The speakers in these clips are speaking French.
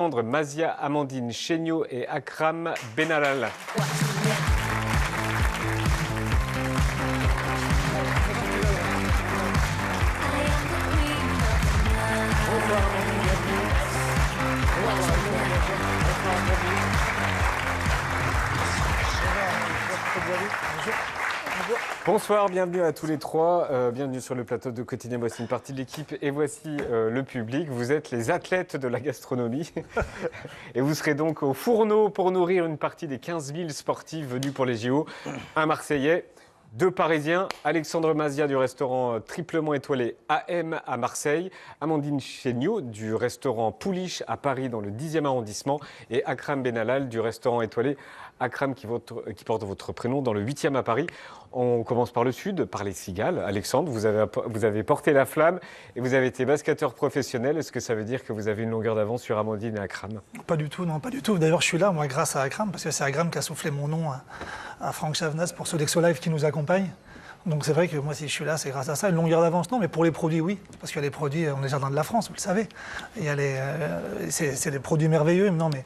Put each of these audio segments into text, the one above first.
Mazia, Amandine Chéniaud et Akram Benalal. Bonsoir, bienvenue à tous les trois, bienvenue sur le plateau de Quotidien. Voici une partie de l'équipe et voici le public. Vous êtes les athlètes de la gastronomie et vous serez donc au fourneau pour nourrir une partie des 15 000 sportifs venus pour les JO. Un Marseillais, deux Parisiens, Alexandre Mazia du restaurant triplement étoilé AM à Marseille, Amandine Chéniaud du restaurant Pouliche à Paris dans le 10e arrondissement et Akram Benalal du restaurant étoilé Akram qui porte votre prénom dans le 8e à Paris. On commence par le sud, par les Cigales. Alexandre, vous avez porté la flamme et vous avez été basketteur professionnel. Est-ce que ça veut dire que vous avez une longueur d'avance sur Amandine et Akram? Pas du tout, non, pas du tout. D'ailleurs, je suis là, moi, grâce à Akram, parce que c'est Akram qui a soufflé mon nom à Franck Chavenaz pour Sodexo Live qui nous accompagne. Donc c'est vrai que moi, si je suis là, c'est grâce à ça. Une longueur d'avance, non, mais pour les produits, oui. Parce que les produits, on est jardin de la France, vous le savez. Il y a c'est des produits merveilleux, non, mais...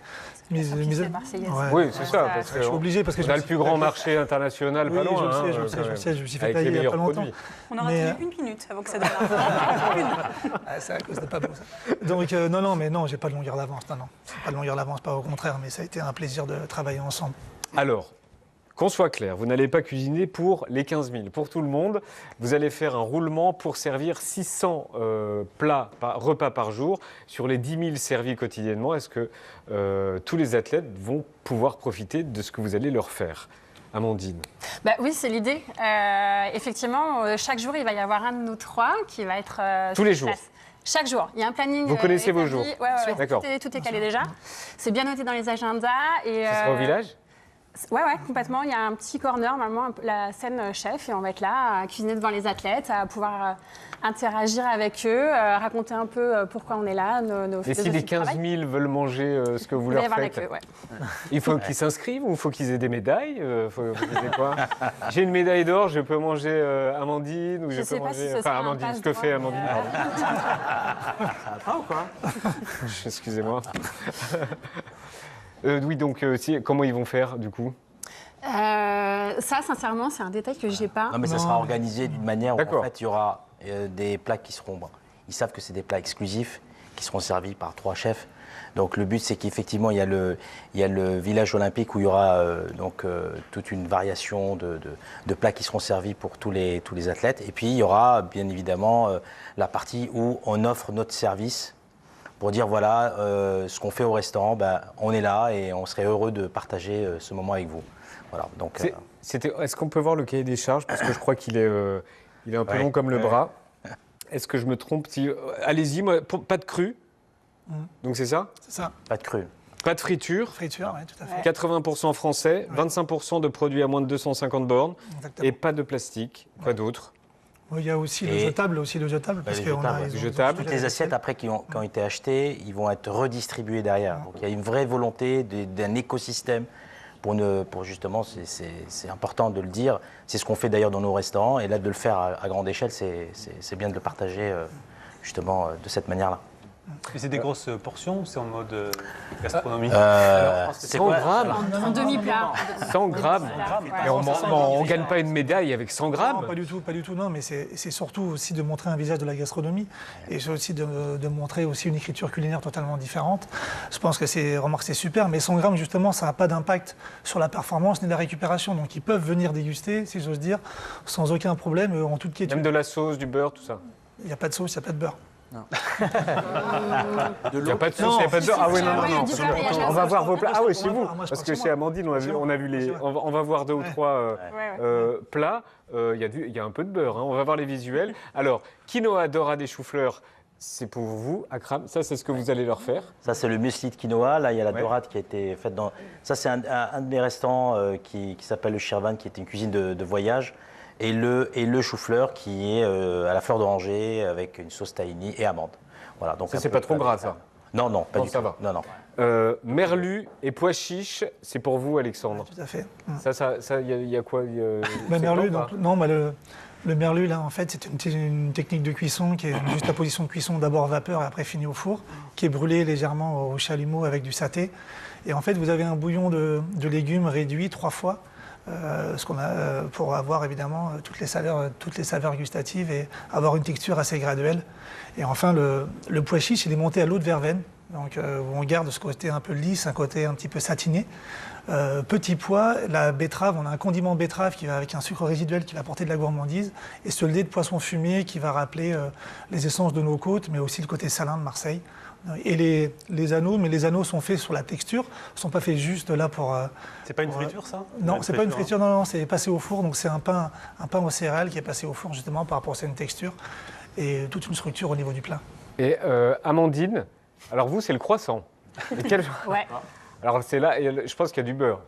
Marseillaise. Ouais. Oui, c'est ça. Parce que je suis obligé parce que on a le plus grand marché international, oui, pas loin. je le sais, je me suis fait avec tailler les il n'y a meilleurs pas longtemps. produits. On aura tenu une minute avant que ça démarre. C'est à cause de Pablo, ça. Donc non, j'ai pas de longueur d'avance, non. C'est pas de longueur d'avance, pas au contraire, mais ça a été un plaisir de travailler ensemble. Alors, qu'on soit clair, vous n'allez pas cuisiner pour les 15 000, pour tout le monde. Vous allez faire un roulement pour servir 600 repas par jour sur les 10 000 servis quotidiennement. Est-ce que tous les athlètes vont pouvoir profiter de ce que vous allez leur faire? Amandine. Oui, c'est l'idée. Effectivement, chaque jour, il va y avoir un de nous trois qui va être... Tous les jours? Chaque jour. Il y a un planning. Vous connaissez vos jours? Oui, D'accord. tout est calé déjà. C'est bien noté dans les agendas. Et, Ce sera au village? Ouais, complètement. Il y a un petit corner, normalement, la scène chef, et on va être là à cuisiner devant les athlètes, à pouvoir interagir avec eux, raconter un peu pourquoi on est là, nos Et si les 15 000 veulent manger ce que vous leur faites, il faut qu'ils s'inscrivent ou il faut qu'ils aient des médailles? Faut qu'ils aient quoi? J'ai une médaille d'or, je peux manger Amandine ou je peux manger... Enfin, Amandine, ce que fait Amandine, pardon. Ou quoi? Excusez-moi. Oui, donc comment ils vont faire du coup? Ça, sincèrement, c'est un détail que j'ai pas. Non, mais ça sera organisé d'une manière où en D'accord. fait, il y aura des plats qui seront... Ils savent que c'est des plats exclusifs qui seront servis par 3 chefs. Donc le but, c'est qu'effectivement, il y a le village olympique où il y aura toute une variation de plats qui seront servis pour tous les athlètes. Et puis, il y aura bien évidemment la partie où on offre notre service pour dire voilà, ce qu'on fait au restaurant, on est là et on serait heureux de partager ce moment avec vous. Voilà, donc, Est-ce qu'on peut voir le cahier des charges? Parce que je crois qu'il est un peu long comme le bras. Est-ce que je me trompe? Allez-y, pas de cru. Donc c'est ça? C'est ça. pas de cru. Pas de friture. Friture, oui, tout à fait. 80% français, 25% de produits à moins de 250 bornes. Exactement. Et pas de plastique. Quoi d'autre? Il y a aussi le jetable, parce les qu'on jetables, ils ont- jetables. Toutes les assiettes après qui ont été achetées, ils vont être redistribuées derrière. Donc il y a une vraie volonté d'un écosystème pour justement, c'est important de le dire. C'est ce qu'on fait d'ailleurs dans nos restaurants. Et là, de le faire à grande échelle, c'est bien de le partager justement de cette manière-là. Et c'est des grosses portions ou c'est en mode gastronomie? C'est 100 quoi grammes. En demi-plat. 100 grammes. Mais on ne gagne pas une médaille avec 100 Non, grammes. pas du tout, non, mais c'est surtout aussi de montrer un visage de la gastronomie et c'est aussi de montrer aussi une écriture culinaire totalement différente. Je pense que c'est super, mais 100 grammes, justement, ça n'a pas d'impact sur la performance ni la récupération. Donc ils peuvent venir déguster, si j'ose dire, sans aucun problème, en toute quiétude. Même de la sauce, du beurre, tout ça. Il n'y a pas de sauce, il n'y a pas de beurre. Il n'y a pas de sauce, il n'y a pas de beurre. Ah oui, non. On va voir vos plats. Ah oui, c'est vous. Moi, je Parce pense que que chez Amandine, on a vu les. On va voir 2 ou 3 plats. Il y a un peu de beurre. On va voir les visuels. Alors, quinoa, dorade et chou-fleur, c'est pour vous, Akram. Ça, c'est ce que vous allez leur faire. Ça, c'est le muesli de quinoa. Là, il y a la dorade qui a été faite dans... Ça, c'est un de mes restaurants qui s'appelle le Shirvan, qui est une cuisine de voyage. Et le chou-fleur qui est à la fleur d'oranger avec une sauce tahini et amande. Voilà, donc Ça, c'est pas trop gras, ça? Non, pas du ça tout. va. Non. Merlu et pois chiches, c'est pour vous, Alexandre. Tout à fait. Ça, il y a quoi? Merlu, donc, non, Le merlu, là, en fait, c'est une technique de cuisson qui est juste la position de cuisson, d'abord vapeur et après fini au four, qui est brûlée légèrement au chalumeau avec du saté. Et en fait, vous avez un bouillon de légumes réduit 3 fois, pour avoir évidemment toutes les saveurs gustatives et avoir une texture assez graduelle. Et enfin, le pois chiche, il est monté à l'eau de verveine. Donc, on garde ce côté un peu lisse, un côté un petit peu satiné. Petit pois, la betterave, on a un condiment betterave qui va avec un sucre résiduel qui va apporter de la gourmandise, et ce lait de poisson fumé qui va rappeler les essences de nos côtes, mais aussi le côté salin de Marseille. Et les anneaux, mais les anneaux sont faits sur la texture, ne sont pas faits juste là pour... C'est pas une friture, ça? Non, c'est pas une friture, non, c'est passé au four, donc c'est un pain aux céréales qui est passé au four justement par rapport à cette texture et toute une structure au niveau du plat. Et Amandine, alors vous, c'est le croissant. Mais quel genre... Ouais. Alors c'est là, et je pense qu'il y a du beurre.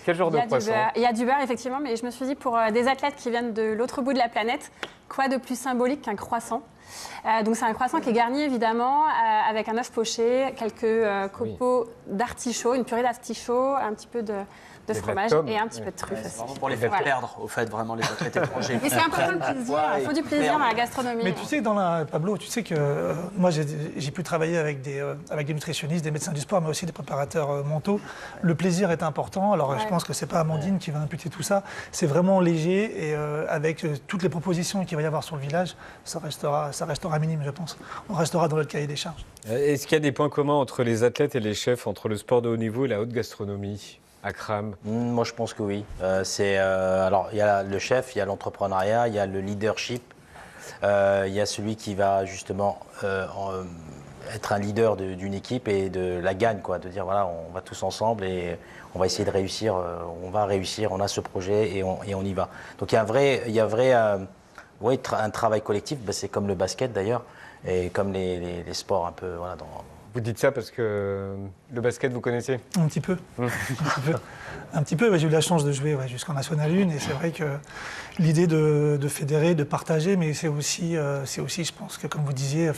Quel genre de croissant? Il y a du beurre, effectivement, mais je me suis dit, pour des athlètes qui viennent de l'autre bout de la planète, quoi de plus symbolique qu'un croissant? Donc c'est un croissant qui est garni, évidemment, avec un œuf poché, quelques copeaux d'artichaut, une purée d'artichaut, un petit peu de fromage et un petit peu de truffe aussi. Vraiment pour les faire perdre, au fait, vraiment les athlètes étrangers. Mais c'est important le plaisir, il faut du plaisir dans la gastronomie. Mais tu sais, Pablo, tu sais que moi j'ai pu travailler avec des nutritionnistes, des médecins du sport, mais aussi des préparateurs mentaux. Le plaisir est important. Alors je pense que c'est pas Amandine qui va imputer tout ça. C'est vraiment léger et avec toutes les propositions qu'il va y avoir sur le village, ça restera minime, je pense. On restera dans le cahier des charges. Est-ce qu'il y a des points communs entre les athlètes et les chefs, entre le sport de haut niveau et la haute gastronomie? Akram? Moi, je pense que oui. Alors, il y a le chef, il y a l'entrepreneuriat, il y a le leadership, il y a celui qui va justement être un leader d'une équipe et de la gagne, quoi, de dire voilà, on va tous ensemble et on va essayer de réussir, on va réussir, on a ce projet et on y va. Donc, il y a un travail collectif, c'est comme le basket d'ailleurs, et comme les sports un peu, voilà, Vous dites ça parce que le basket, vous connaissez? Un petit peu. Un petit peu. J'ai eu la chance de jouer jusqu'en National 1 et c'est vrai que l'idée de fédérer, de partager, mais c'est aussi, je pense que comme vous disiez,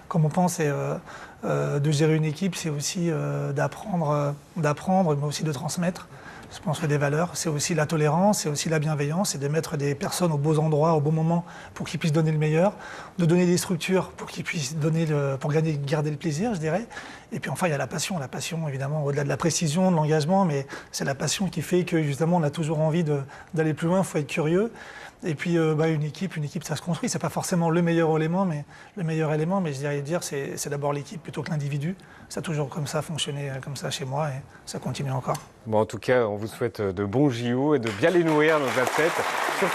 comme on pense, de gérer une équipe, c'est aussi d'apprendre, mais aussi de transmettre. Je pense que des valeurs, c'est aussi la tolérance, c'est aussi la bienveillance, c'est de mettre des personnes aux beaux endroits, au bon moment, pour qu'ils puissent donner le meilleur, de donner des structures pour qu'ils puissent garder le plaisir, je dirais. Et puis enfin, il y a la passion évidemment, au-delà de la précision, de l'engagement, mais c'est la passion qui fait que justement, on a toujours envie d'aller plus loin, il faut être curieux. Et puis une équipe, ça se construit. C'est pas forcément le meilleur élément, mais je dirais c'est d'abord l'équipe plutôt que l'individu. Ça a toujours comme ça fonctionné comme ça chez moi et ça continue encore. Bon, en tout cas, on vous souhaite de bons JO et de bien les nourrir, nos athlètes. Surtout